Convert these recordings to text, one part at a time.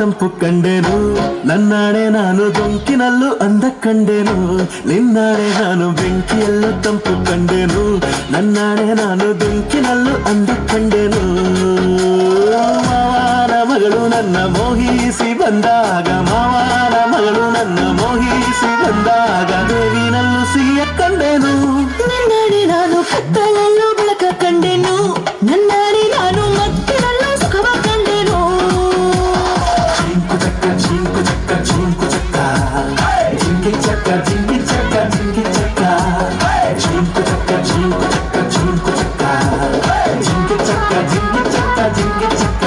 ತಂಪು ಕಂಡೆನು, ನನ್ನಾಣೆ ನಾನು ಬೆಂಕಿನಲ್ಲೂ ಅಂದ ಕಂಡೆನು. ನಿನ್ನಾಣೆ ನಾನು ಬೆಂಕಿಯಲ್ಲೂ ತಂಪು ಕಂಡೆನು, ನನ್ನಾಣೆ ನಾನು ಬೆಂಕಿನಲ್ಲೂ ಅಂದ ಕಂಡೆನು. ಮಾವನ ಮಗಳು ನನ್ನ ಮೋಹಿಸಿ ಬಂದಾಗ, ಮಾವನ ಮಗಳು ನನ್ನ ಮೋಹಿಸಿ ಬಂದಾಗ ದೇವಿನಲ್ಲೂ ಸಿಹಿಯ ಕಂಡೆನು. ನನ್ನಾಣೆ ನಾನು ಕತ್ತಲಲ್ಲೂ ಬೆಳಕ ಕಂಡೆನು, ನನ್ನಾಣೆ ನಾನು ಮತ್ತಿನಲ್ಲೂ ಸುಖವ ಕಂಡೆನು. ಜಿಂಕು ಚಕ್ಕ ಜಿಂಕು ಚಕ್ಕ ಜಿಂಕು ಚಕ್ಕ, ಜಿಂಕಿ ಚಕ್ಕ ಜಿಂಕಿ ಚಕ್ಕ ಜಿಂಕಿ ಚಕ್ಕ, ಜಿಂಕು ಚಕ್ಕ ಜಿಂಕು ಚಕ್ಕ ಜಿಂಕು ಚಕ್ಕ, ಜಿಂಕಿ ಚಕ್ಕ ಜಿಂಕಿ ಚಕ್ಕ ಜಿಂಕಿ ಚಕ್ಕ.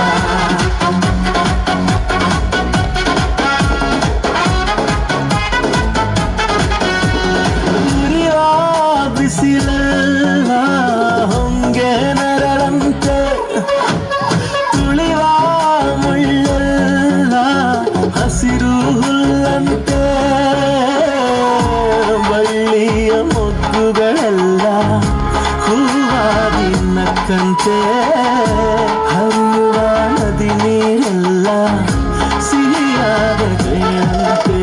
ಉರಿಯುವ ಬಿಸಿಲಲ್ಲ ಹೊಂಗೆ ನರಳಂತೆ, ತುಳಿವ ಮುಳ್ಳೆಲ್ಲ ಹಸಿರು ಹುಲ್ಲಂತೆ, ಬಳ್ಳಿಯ ಮೊಗ್ಗುಗಳೆಲ್ಲ ಹೂವಾಗಿ ನಕ್ಕಂತೆ, ಹರಿಯುವ ನದಿ ನೀರೆಲ್ಲ ಸಿಹಿಯಾದ ಜಯಂತೆ.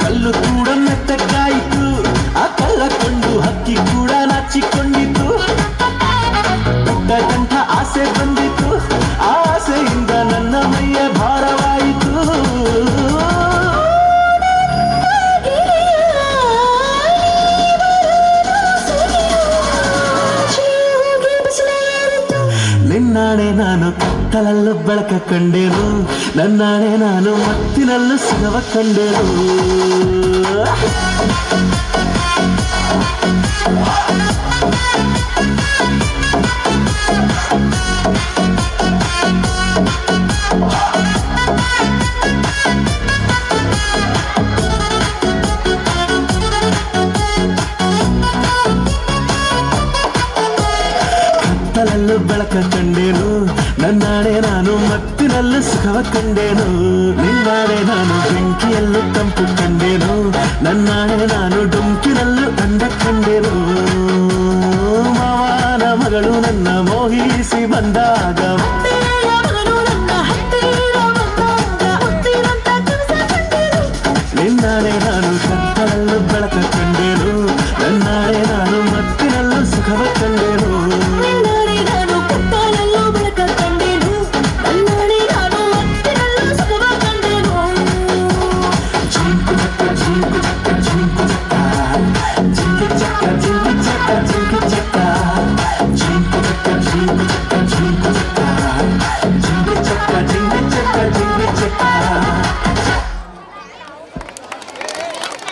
ಕಲ್ಲು ಕೂಡ ಮೆತ್ತಗಾಯಿತು, ಆ ಕಲ್ಲ ಕೊಂಡು ಹಕ್ಕಿ ಕೂಡ ನಾಚಿಕೊಂಡಿತು. ಕಂಠ ಆಸೆ ಬಂದಿತು, ಆಸೆಯಿಂದ ನನ್ನ ಮೈಯ ಭಾರವಾಯಿತು. ನಿನ್ನಾಣೆ ನಾನು ಕತ್ತಲಲ್ಲೂ ಬೆಳಕ ಕಂಡೆನು, ನನ್ನಾಣೆ ನಾನು ಮತ್ತಿನಲ್ಲೂ ಸುಖವ ಕಂಡೆನು. ಕತ್ತಲಲ್ಲೂ ಬೆಳಕ ಕಂಡೆನು, ನನ್ನಾಣೆ ನಾನು ಮತ್ತಿನಲ್ಲೂ ಸುಖವ ಕಂಡೆನು. ನಿನ್ನಾಣೆ ನಾನು ಬೆಂಕಿಯಲ್ಲೂ ತಂಪು ಕಂಡೆನು, ನನ್ನಾಣೆ ನಾನು ಡೊಂಕಿನಲ್ಲೂ ಅಂದ ಕಂಡೆನು. ಮಾವನ ಮಗಳು ನನ್ನ ಮೋಹಿಸಿ ಬಂದಾಗ, ನಿನ್ನಾಣೆ ನಾನು ಕತ್ತಲಲ್ಲೂ ಬೆಳಕ ಕಂಡೆನು, ನನ್ನಾಣೆ ನಾನು ಮತ್ತಿನಲ್ಲೂ ಸುಖವ ಕಂಡೆನು. ನನ್ನಾಣೆ ನಾನು ಕತ್ತಲಲ್ಲೂ ಬೆಳಕ ಕಂಡೆನು, ನನ್ನಾಣೆ ನಾನು ಮತ್ತಿನಲ್ಲೂ ಸುಖವ ಕಂಡೆನು. ಜಿಂಕು ಚಕ್ಕ ಜಿಂಕು ಚಕ್ಕ ಜಿಂಕು ಚಕ್ಕ, ಜಿಂಕಿ ಚಕ್ಕ ಜಿಂಕಿ ಚಕ್ಕ ಜಿಂಕಿ ಚಕ್ಕ, ಜಿಂಕು ಚಕ್ಕ ಜಿಂಕು ಚಕ್ಕ